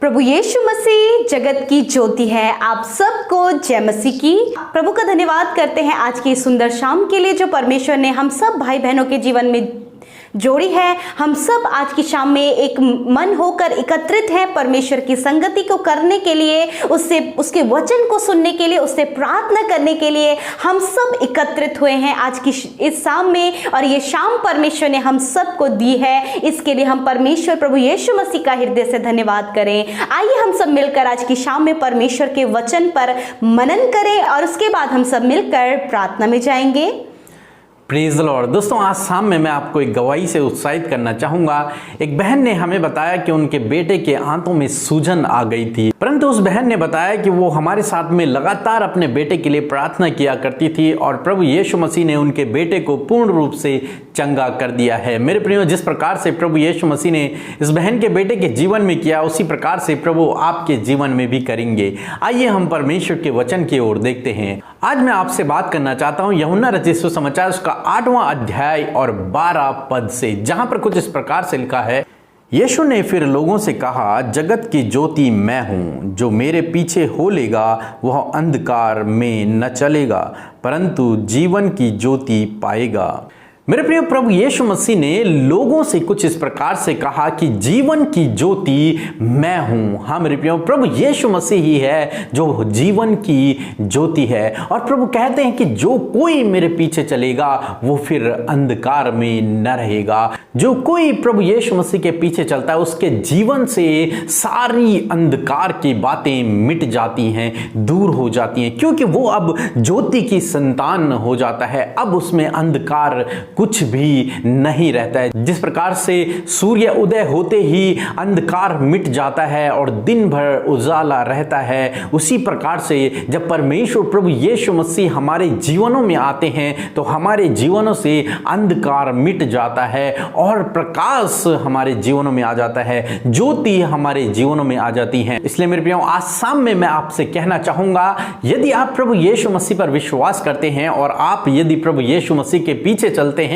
प्रभु यीशु मसीह जगत की ज्योति है। आप सबको जय मसीह की। प्रभु का धन्यवाद करते हैं आज की सुंदर शाम के लिए जो परमेश्वर ने हम सब भाई बहनों के जीवन में जोड़ी है। हम सब आज की शाम में एक मन होकर एकत्रित हैं परमेश्वर की संगति को करने के लिए, उससे उसके वचन को सुनने के लिए, उससे प्रार्थना करने के लिए हम सब एकत्रित हुए हैं आज की इस शाम में। और ये शाम परमेश्वर ने हम सबको दी है, इसके लिए हम परमेश्वर प्रभु यीशु मसीह का हृदय से धन्यवाद करें। आइए हम सब मिलकर आज की शाम में परमेश्वर के वचन पर मनन करें और उसके बाद हम सब मिलकर प्रार्थना में जाएंगे। Praise the Lord. दोस्तों, आज शाम में मैं आपको एक गवाही से उत्साहित करना चाहूंगा। एक बहन ने हमें बताया कि उनके बेटे के आंतों में सूजन आ गई थी, परंतु उस बहन ने बताया कि वो हमारे साथ में लगातार अपने बेटे के लिए प्रार्थना किया करती थी और प्रभु यीशु मसीह ने उनके बेटे को पूर्ण रूप से चंगा कर दिया है। मेरे प्रियो, जिस प्रकार से प्रभु यीशु मसीह ने इस बहन के बेटे के जीवन में किया, उसी प्रकार से प्रभु आपके जीवन में भी करेंगे। आइए हम परमेश्वर के वचन की ओर देखते हैं। आज मैं आपसे बात करना चाहता हूं यूहन्ना रचित सुसमाचार उसका 8वां अध्याय और 12 पद से, जहां पर कुछ इस प्रकार से लिखा है। यीशु ने फिर लोगों से कहा, जगत की ज्योति मैं हूं, जो मेरे पीछे हो लेगा वह अंधकार में न चलेगा परंतु जीवन की ज्योति पाएगा। मेरे प्रिय, प्रभु यीशु मसीह ने लोगों से कुछ इस प्रकार से कहा कि जीवन की ज्योति मैं हूं। हाँ मेरे प्रिय, प्रभु यीशु मसीह ही है जो जीवन की ज्योति है। और प्रभु कहते हैं कि जो कोई मेरे पीछे चलेगा वो फिर अंधकार में न रहेगा। जो कोई प्रभु यीशु मसीह के पीछे चलता है उसके जीवन से सारी अंधकार की बातें मिट जाती हैं, दूर हो जाती हैं, क्योंकि वो अब ज्योति की संतान हो जाता है। अब उसमें अंधकार कुछ भी नहीं रहता है। जिस प्रकार से सूर्य उदय होते ही अंधकार मिट जाता है और दिन भर उजाला रहता है, उसी प्रकार से जब परमेश्वर प्रभु यीशु मसीह हमारे जीवनों में आते हैं तो हमारे जीवनों से अंधकार मिट जाता है और प्रकाश हमारे जीवनों में आ जाता है, ज्योति हमारे जीवनों में आ जाती है। इसलिए मेरे प्रियो, आज शाम में मैं आपसे कहना चाहूंगा, यदि आप प्रभु यीशु मसीह पर विश्वास करते हैं और आप यदि प्रभु यीशु मसीह के पीछे चलते हैं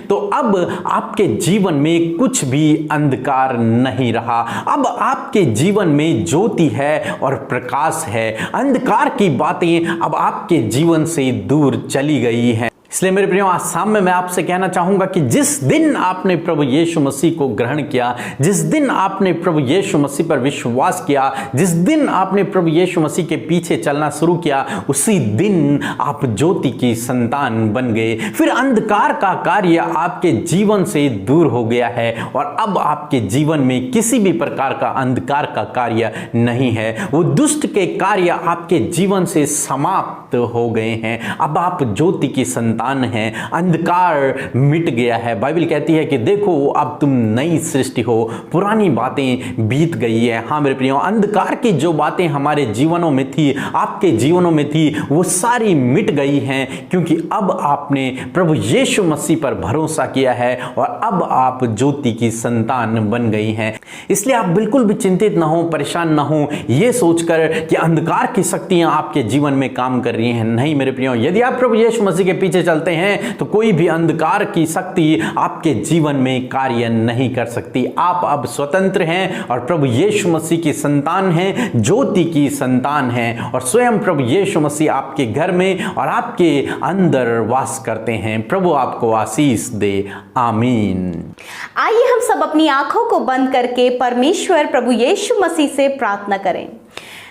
तो अब आपके जीवन में कुछ भी अंधकार नहीं रहा। अब आपके जीवन में ज्योति है और प्रकाश है। अंधकार की बातें अब आपके जीवन से दूर चली गई हैं। इसलिए मेरे प्रियो, आज शाम में मैं आपसे कहना चाहूंगा कि जिस दिन आपने प्रभु यीशु मसीह को ग्रहण किया, जिस दिन आपने प्रभु यीशु मसीह पर विश्वास किया, जिस दिन आपने प्रभु यीशु मसीह के पीछे चलना शुरू किया, उसी दिन आप ज्योति की संतान बन गए। फिर अंधकार का कार्य आपके जीवन से दूर हो गया है और अब आपके जीवन में किसी भी प्रकार का अंधकार का कार्य नहीं है। वो दुष्ट के कार्य आपके जीवन से समाप्त हो गए हैं। अब आप ज्योति की संतान हैं, अंधकार मिट गया है। बाइबल कहती है कि देखो अब तुम नई सृष्टि हो, पुरानी बातें बीत गई है। हाँ मेरे प्रियो, अंधकार की जो बातें हमारे जीवनों में थी, आपके जीवनों में थी, वो सारी मिट गई हैं, क्योंकि अब आपने प्रभु यीशु मसीह पर भरोसा किया है और अब आप ज्योति की संतान बन गई हैं। इसलिए आप बिल्कुल भी चिंतित ना हो, परेशान ना हो ये सोचकर कि अंधकार की शक्तियां आपके जीवन में काम कर रही हैं। नहीं मेरे प्रियो, यदि आप प्रभु यीशु मसीह के पीछे चलते हैं तो कोई भी अंधकार की शक्ति आपके जीवन में कार्य नहीं कर सकती। आप अब स्वतंत्र हैं और प्रभु यीशु मसीह की संतान हैं, ज्योति की संतान हैं और स्वयं प्रभु यीशु मसीह आपके घर में और आपके अंदर वास करते हैं। प्रभु आपको आशीष दे। आमीन। आइए हम सब अपनी आंखों को बंद करके परमेश्वर प्रभु यीशु मसीह से प्रार्थना करें।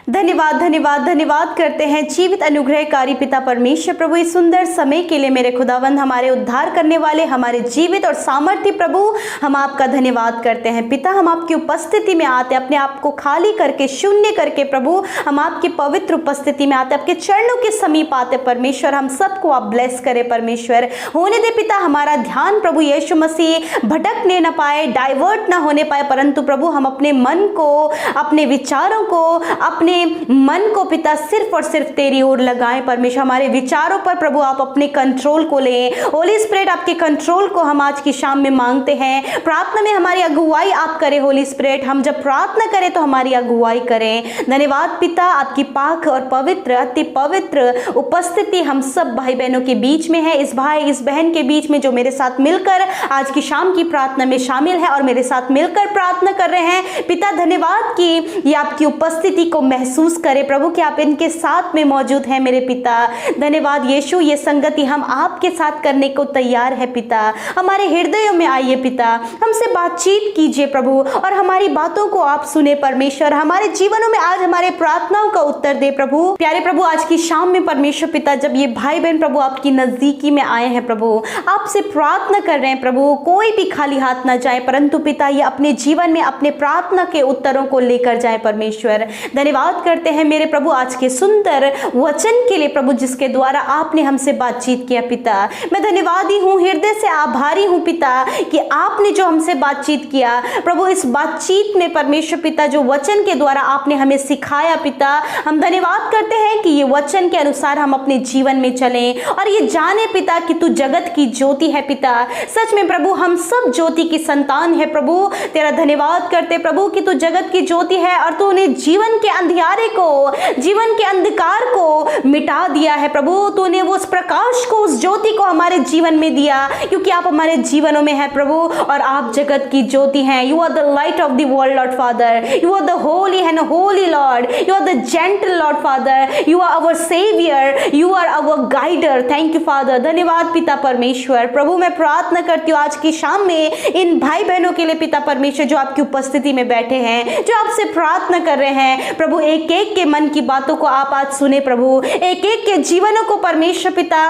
धन्यवाद धन्यवाद धन्यवाद करते हैं जीवित अनुग्रहकारी पिता परमेश्वर प्रभु, इस सुंदर समय के लिए मेरे खुदावंद, हमारे उद्धार करने वाले, हमारे जीवित और सामर्थ्य प्रभु, हम आपका धन्यवाद करते हैं। पिता, हम आपकी उपस्थिति में आते, अपने आप को खाली करके, शून्य करके प्रभु हम आपकी पवित्र उपस्थिति में आते, आपके चरणों के समीप आते। परमेश्वर, हम सबको आप ब्लेस करें। परमेश्वर, होने दे पिता हमारा ध्यान प्रभु यीशु मसीह भटकने न पाए, डाइवर्ट ना होने पाए, परंतु प्रभु हम अपने मन को, अपने विचारों को, अपने अपने मन को पिता सिर्फ और सिर्फ तेरी ओर लगाएं परमेश्वर। हमारे विचारों पर प्रभु आप अपने कंट्रोल को लें। होली स्पिरिट आपके कंट्रोल को हम आज की शाम में मांगते हैं। प्रार्थना में हमारी अगुवाई आप करें होली स्पिरिट। हम जब प्रार्थना करें तो हमारी अगुवाई करें। धन्यवाद पिता, आपकी पाक और पवित्र, अति पवित्र उपस्थिति हम सब भाई बहनों के बीच में है। इस भाई इस बहन के बीच में जो मेरे साथ मिलकर आज की शाम की प्रार्थना में शामिल है और मेरे साथ मिलकर प्रार्थना कर रहे हैं पिता, धन्यवाद कि ये आपकी उपस्थिति को महसूस करें प्रभु कि आप इनके साथ में मौजूद हैं मेरे पिता। धन्यवाद यीशु, ये संगति हम आपके साथ करने को तैयार है पिता। हमारे हृदयों में आइए पिता, हमसे बातचीत कीजिए प्रभु और हमारी बातों को आप सुने परमेश्वर। हमारे जीवनों में आज हमारे प्रार्थनाओं का उत्तर दे प्रभु। प्यारे प्रभु, आज की शाम में परमेश्वर पिता जब ये भाई बहन प्रभु आपकी नजदीकी में आए हैं प्रभु, आपसे प्रार्थना कर रहे हैं प्रभु, कोई भी खाली हाथ ना जाए परंतु पिता ये अपने जीवन में अपने प्रार्थना के उत्तरों को लेकर जाए परमेश्वर। धन्यवाद करते हैं मेरे प्रभु आज के सुंदर वचन के लिए प्रभु, जिसके द्वारा आपने हमसे बातचीत किया पिता। मैं धन्यवादी हूँ, हृदय से आभारी हूँ पिता कि आपने जो हमसे बातचीत किया प्रभु, इस बातचीत में परमेश्वर पिता जो वचन के द्वारा आपने हमें सिखाया पिता, हम धन्यवाद करते हैं कि ये वचन के अनुसार हम अपने जीवन में चलें और ये जाने पिता कि तू जगत की ज्योति है पिता। सच में प्रभु हम सब ज्योति की संतान है प्रभु। तेरा धन्यवाद करते प्रभु कि तू जगत की ज्योति है और तू उन्हें जीवन के अंधियारे को, जीवन के अंधकार को मिटा दिया है प्रभु। तूने वो उस प्रकाश को, उस ज्योति को हमारे जीवन में दिया क्योंकि आप हमारे जीवनों में है प्रभु और आप जगत की ज्योति हैं। You are the light of the world Lord Father, you are the holy and holy Lord, you are the gentle Lord Father, you are our saviour, you are our guider. Thank you Father. धन्यवाद पिता परमेश्वर। प्रभु मैं प्रार्थना करती हूँ आज की शाम में इन भाई बहनों के लिए पिता परमेश्वर जो आपकी उपस्थिति में बैठे हैं, जो आपसे प्रार्थना कर रहे हैं प्रभु, एक एक के मन की बातों को आप आज सुने प्रभु, एक एक के जीवनों को परमेश्वर पिता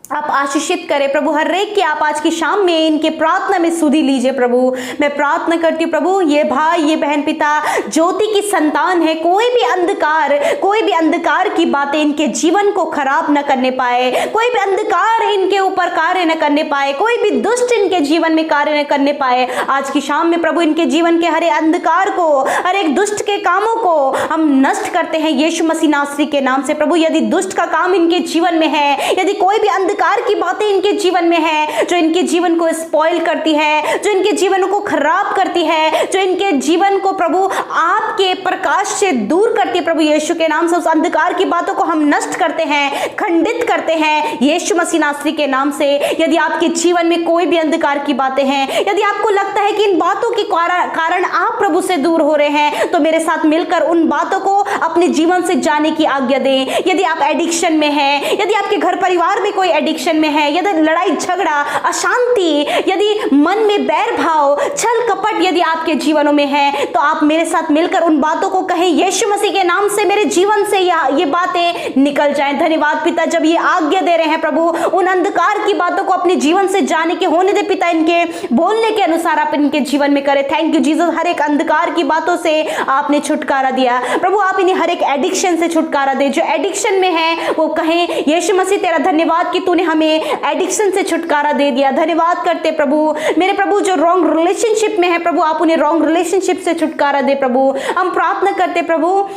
आप आशीषित करें प्रभु। हर एक की आप आज की शाम में इनके प्रार्थना में सुधि लीजिए प्रभु। मैं प्रार्थना करती हूँ प्रभु, ये भाई ये बहन पिता ज्योति की संतान है, कोई भी अंधकार की बातें इनके जीवन को खराब न करने पाए, कोई भी अंधकार इनके ऊपर कार्य न करने पाए, कोई भी दुष्ट इनके जीवन में कार्य न करने पाए। आज की शाम में प्रभु इनके जीवन के हर एक अंधकार को, हर एक दुष्ट के कामों को हम नष्ट करते हैं यीशु मसीह नासरी के नाम से प्रभु। यदि दुष्ट का काम इनके जीवन में है, यदि कोई भी अंधकार की बातें इनके जीवन में है जो इनके जीवन को स्पॉइल करती है, जो इनके जीवन को खराब करती है, जो इनके जीवन को प्रभु आपके प्रकाश से दूर करती है प्रभु, यीशु के नाम से उस अंधकार की बातों को हम नष्ट करते हैं, खंडित करते हैं यीशु मसीह नासरी के नाम से। यदि आपके जीवन में कोई भी अंधकार की बातें हैं, यदि आपको लगता है कि इन बातों के कारण आप प्रभु से दूर हो रहे हैं, तो मेरे साथ मिलकर उन बातों को अपने जीवन से जाने की आज्ञा दें। यदि आप एडिक्शन में हैं, यदि आपके घर परिवार में कोई एडिक्शन में है, यदि लड़ाई झगड़ा, अशांति, यदि मन में बैर भाव, छल कपट यदि आपके जीवनों में है, तो आप मेरे साथ मिलकर उन बातों को कहें यीशु मसीह के नाम से मेरे जीवन से ये बातें निकल जाएं। धन्यवाद पिता जब ये आज्ञा दे रहे हैं प्रभु, उन अंधकार की बातों को अपने जीवन से जाने के होने दे पिता, इनके बोलने के अनुसार आप इनके जीवन में करें। थैंक यू जीसस, हर एक अंधकार की बातों से आपने छुटकारा दिया प्रभु। आप इन्हें हर एक एडिक्शन से छुटकारा दे, जो एडिक्शन में है वो कहें यीशु मसीह तेरा धन्यवाद कि तूने हमें एडिक्शन से छुटकारा दे दिया। धन्यवाद करते प्रभु, मेरे प्रभु जो रॉन्ग रिलेशनशिप में है प्रभु, आप उन्हें रॉन्ग रिलेशनशिप से छुटकारा दे प्रभु। हम प्रार्थना करते प्रभु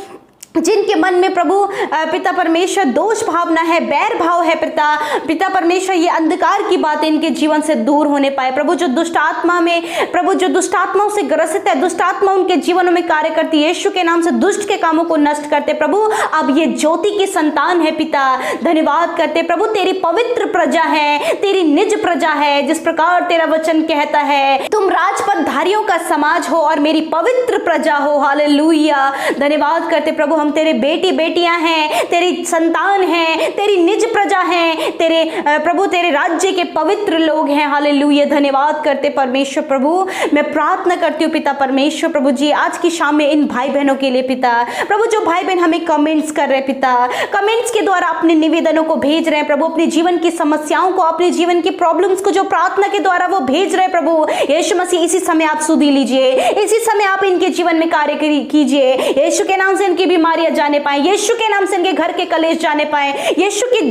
जिनके मन में प्रभु पिता परमेश्वर दोष भावना है, बैर भाव है पिता परमेश्वर, ये अंधकार की बातें इनके जीवन से दूर होने पाए प्रभु। जो दुष्ट आत्मा में प्रभु, जो दुष्ट आत्माओं से ग्रसित है, दुष्ट आत्मा उनके जीवनों में कार्य करती है, यीशु के नाम से दुष्ट के कामों को नष्ट करते प्रभु। अब ये ज्योति की संतान है पिता, धन्यवाद करते प्रभु, तेरी पवित्र प्रजा है, तेरी निज प्रजा है, जिस प्रकार तेरा वचन कहता है तुम राजपदधारियों का समाज हो और मेरी पवित्र प्रजा हो। हालेलुया। धन्यवाद करते प्रभु, हम तेरे बेटी बेटियां हैं, तेरी संतान हैं, तेरी निज प्रजा हैं, तेरे प्रभु तेरे राज्य के पवित्र लोग हैं। हालेलुया। धन्यवाद करते परमेश्वर प्रभु। मैं प्रार्थना करती हूँ पिता परमेश्वर प्रभु जी आज की शाम में इन भाई बहनों के लिए पिता प्रभु, जो भाई बहन हमें कमेंट्स कर रहे हैं पिता, कमेंट्स के द्वारा अपने निवेदनों को भेज रहे हैं प्रभु, अपने जीवन की समस्याओं को, अपने जीवन की प्रॉब्लम्स को जो प्रार्थना के द्वारा वो भेज रहे हैं प्रभु, यीशु मसीह इसी समय आप सुधी लीजिए, इसी समय आप इनके जीवन में कार्य कीजिए, यीशु के नाम से इनकी बीमारी बीमारियां जाने पाए, यीशु के नाम से इनके घर के कलेश जाने पाए, यीशु के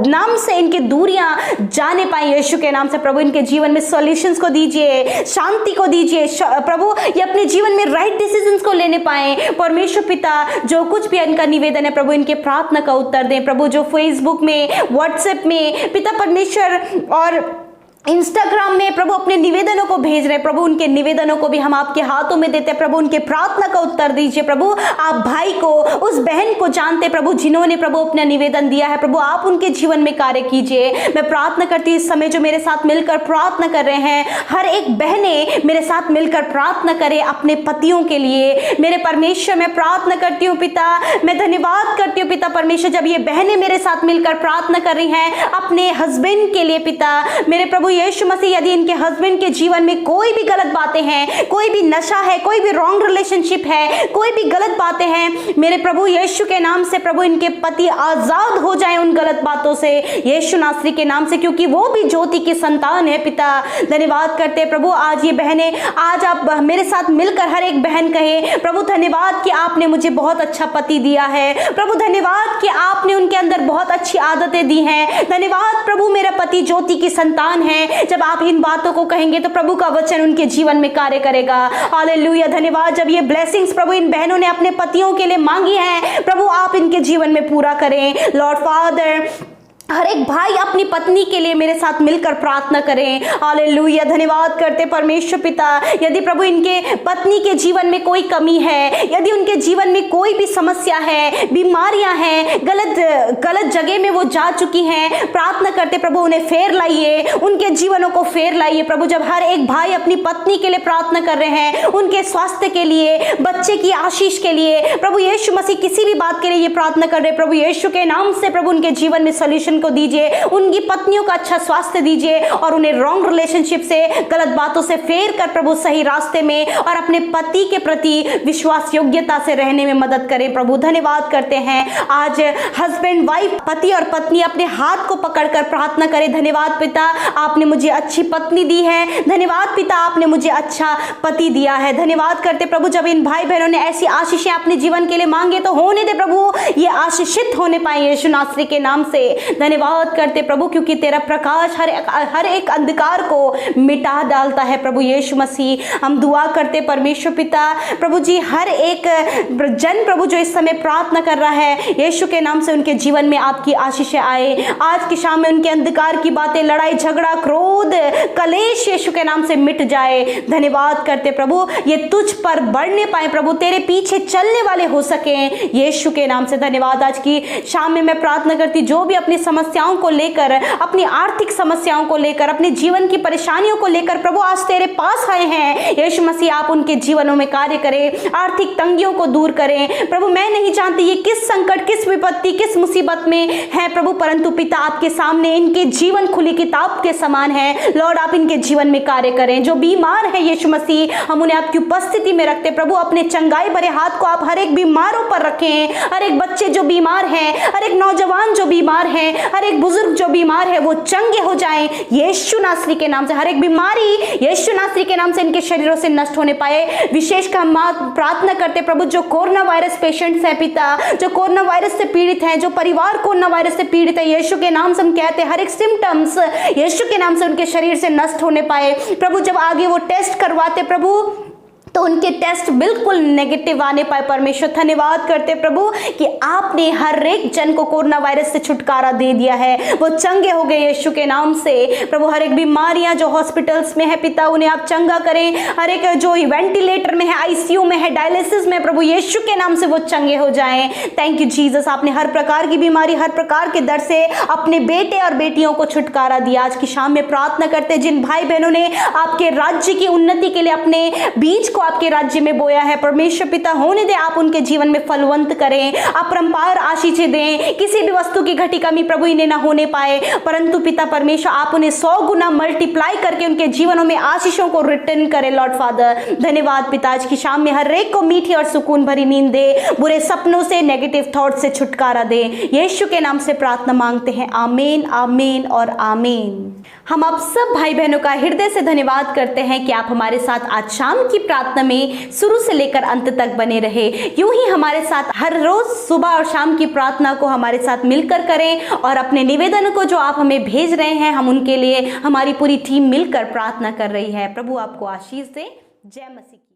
नाम से इनकी दूरियां जाने पाए, यीशु के नाम से प्रभु इनके जीवन में सॉल्यूशंस को दीजिए, शांति को दीजिए प्रभु, ये अपने जीवन में राइट डिसीजंस को लेने पाए। परमेश्वर पिता, जो कुछ भी इनका निवेदन है प्रभु, इनके प्रार्थना का उत्तर दें प्रभु। जो फेसबुक में, व्हाट्सएप में पिता परमेश्वर और इंस्टाग्राम में प्रभु अपने निवेदनों को भेज रहे प्रभु, उनके निवेदनों को भी हम आपके हाथों में देते हैं प्रभु। उनके प्रार्थना का उत्तर दीजिए प्रभु। आप भाई को, उस बहन को जानते प्रभु जिन्होंने प्रभु अपना निवेदन दिया है प्रभु, आप उनके जीवन में कार्य कीजिए। मैं प्रार्थना करती हूँ इस समय जो मेरे साथ मिलकर प्रार्थना कर रहे हैं, हर एक बहनें मेरे साथ मिलकर प्रार्थना करें अपने पतियों के लिए। मेरे परमेश्वर, मैं प्रार्थना करती हूँ पिता, मैं धन्यवाद करती हूँ पिता परमेश्वर, जब ये बहनें मेरे साथ मिलकर प्रार्थना कर रही हैं अपने हस्बैंड के लिए पिता मेरे प्रभु यीशु मसीह, यदि इनके हस्बैंड के जीवन में कोई भी गलत बातें हैं, कोई भी नशा है, कोई भी रॉन्ग रिलेशनशिप है, कोई भी गलत बातें हैं, मेरे प्रभु यीशु के नाम से प्रभु इनके पति आजाद हो जाएं उन गलत बातों से, यीशु नासरी के नाम से, क्योंकि वो भी ज्योति की संतान है पिता। धन्यवाद करते हैं प्रभु। आज ये बहनें, आज आप मेरे साथ मिलकर हर एक बहन कहे प्रभु धन्यवाद कि आपने मुझे बहुत अच्छा पति दिया है प्रभु, धन्यवाद कि आपने उनके अंदर बहुत अच्छी आदतें दी हैं, धन्यवाद प्रभु मेरा पति ज्योति की संतान है। जब आप इन बातों को कहेंगे तो प्रभु का वचन उनके जीवन में कार्य करेगा। हालेलुया, धन्यवाद। जब ये ब्लेसिंग्स प्रभु इन बहनों ने अपने पतियों के लिए मांगी है प्रभु, आप इनके जीवन में पूरा करें लॉर्ड फादर। हर एक भाई अपनी पत्नी के लिए मेरे साथ मिलकर प्रार्थना करें। हालेलुया, धन्यवाद करते परमेश्वर पिता, यदि प्रभु इनके पत्नी के जीवन में कोई कमी है, यदि उनके जीवन में कोई भी समस्या है, बीमारियां हैं, गलत जगह में वो जा चुकी हैं, प्रार्थना करते प्रभु उन्हें फेर लाइए, उनके जीवनों को फेर लाइए प्रभु। जब हर एक भाई अपनी पत्नी के लिए प्रार्थना कर रहे हैं, उनके स्वास्थ्य के लिए, बच्चे की आशीष के लिए प्रभु यीशु मसीह, किसी भी बात के लिए ये प्रार्थना कर रहे हैं प्रभु यीशु के नाम से प्रभु उनके जीवन में सॉल्यूशन को दीजिए, उनकी पत्नियों का अच्छा स्वास्थ्य दीजिए और उन्हें रॉन्ग रिलेशनशिप से, गलत बातों से फेर कर प्रभु सही रास्ते में और अपने पति के प्रति विश्वास योग्यता से रहने में मदद करें प्रभु। धन्यवाद करते हैं। आज हस्बैंड वाइफ, पति और पत्नी अपने हाथ को पकड़कर प्रार्थना करें। धन्यवाद पिता, आपने मुझे अच्छी पत्नी दी है, धन्यवाद पिता आपने मुझे अच्छा पति दिया है। धन्यवाद करते प्रभु, जब इन भाई बहनों ने ऐसी आशीषें अपने जीवन के लिए मांगे तो होने दे प्रभु, ये आशीषित होने पाए यीशु नासरी के नाम से। धन्यवाद करते प्रभु, क्योंकि तेरा प्रकाश हर एक अंधकार को मिटा डालता है प्रभु यीशु मसीह। हम दुआ करते परमेश्वर पिता प्रभु जी, हर एक जन प्रभु जो इस समय प्रार्थना कर रहा है यीशु के नाम से, उनके जीवन में आपकी आशीषें आए। आज की शाम में उनके अंधकार की बातें, लड़ाई झगड़ा, क्रोध, कलेश यीशु के नाम से मिट जाए। धन्यवाद करते प्रभु, ये तुझ पर बढ़ने पाए प्रभु, तेरे पीछे चलने वाले हो सके यीशु के नाम से। धन्यवाद। आज की शाम में मैं प्रार्थना करती, जो भी अपनी समस्याओं को लेकर, अपनी आर्थिक समस्याओं को लेकर, अपने जीवन की परेशानियों को लेकर प्रभु आज तेरे पास आए हैं, यीशु मसीह आप उनके जीवनों में कार्य करें, आर्थिक तंगियों को दूर करें प्रभु। मैं नहीं जानती ये किस संकट, किस विपत्ति, किस मुसीबत में है प्रभु, परंतु पिता आपके सामने इनके जीवन खुली किताब के समान है। लॉर्ड आप इनके जीवन में कार्य करें। जो बीमार है यीशु मसीह, हम उन्हें आपकी उपस्थिति में रखते प्रभु, अपने चंगाई भरे हाथ को आप हर एक बीमारों पर रखें। हर एक बच्चे जो बीमार हैं, हर एक नौजवान जो बीमार है, हर एक बुजुर्ग जो बीमार है, वो चंगे हो जाएं यीशु नासरी के नाम से। हर एक बीमारी यीशु नासरी के नाम से इनके शरीरों से नष्ट होने पाए। विशेषकर हम प्रार्थना करते प्रभु, जो कोरोना वायरस पेशेंट्स हैं पिता, जो कोरोना वायरस से पीड़ित हैं, जो परिवार कोरोना वायरस से पीड़ित है, यीशु के नाम से हम कहते हैं हर एक सिम्टम्स यीशु के नाम से उनके शरीर से नष्ट होने पाए प्रभु। जब आगे वो टेस्ट करवाते प्रभु तो उनके टेस्ट बिल्कुल नेगेटिव आने पाए परमेश्वर। धन्यवाद करते प्रभु कि आपने हर एक जन को कोरोना वायरस से छुटकारा दे दिया है, वो चंगे हो गए यीशु के नाम से प्रभु। हर एक बीमारियां जो हॉस्पिटल्स में है पिता, उन्हें आप चंगा करें। हर एक जो वेंटिलेटर में है, आईसीयू में है, डायलिसिस में प्रभु यीशु के नाम से वो चंगे हो जाएं। थैंक यू जीसस, आपने हर प्रकार की बीमारी, हर प्रकार के दर्द से अपने बेटे और बेटियों को छुटकारा दिया। आज की शाम में प्रार्थना करते जिन भाई बहनों ने आपके राज्य की उन्नति के लिए अपने बीज को आपके राज्य में बोया है, परमेश्वर पिता होने दे आप उनके जीवन में फलवंत करें, अपरंपार आशीषें दें। किसी भी वस्तु की घटी कमी प्रभु इन्हें ना होने पाए, परंतु पिता परमेश्वर आप उन्हें 100 गुना मल्टीप्लाई करके उनके जीवनों में आशीषों को रिटर्न करें लॉर्ड फादर। धन्यवाद पिता, आज की शाम में हर एक को मीठी और सुकून भरी नींद दे, बुरे सपनों से, नेगेटिव थॉट से छुटकारा दे। यीशु के नाम से प्रार्थना मांगते हैं, आमीन, आमीन और आमीन। हम आप सब भाई बहनों का हृदय से धन्यवाद करते हैं कि आप हमारे साथ आज शाम की प्रार्थना प्रार्थना में शुरू से लेकर अंत तक बने रहे। यूं ही हमारे साथ हर रोज सुबह और शाम की प्रार्थना को हमारे साथ मिलकर करें और अपने निवेदन को जो आप हमें भेज रहे हैं, हम उनके लिए हमारी पूरी टीम मिलकर प्रार्थना कर रही है। प्रभु आपको आशीष दे। जय मसीह।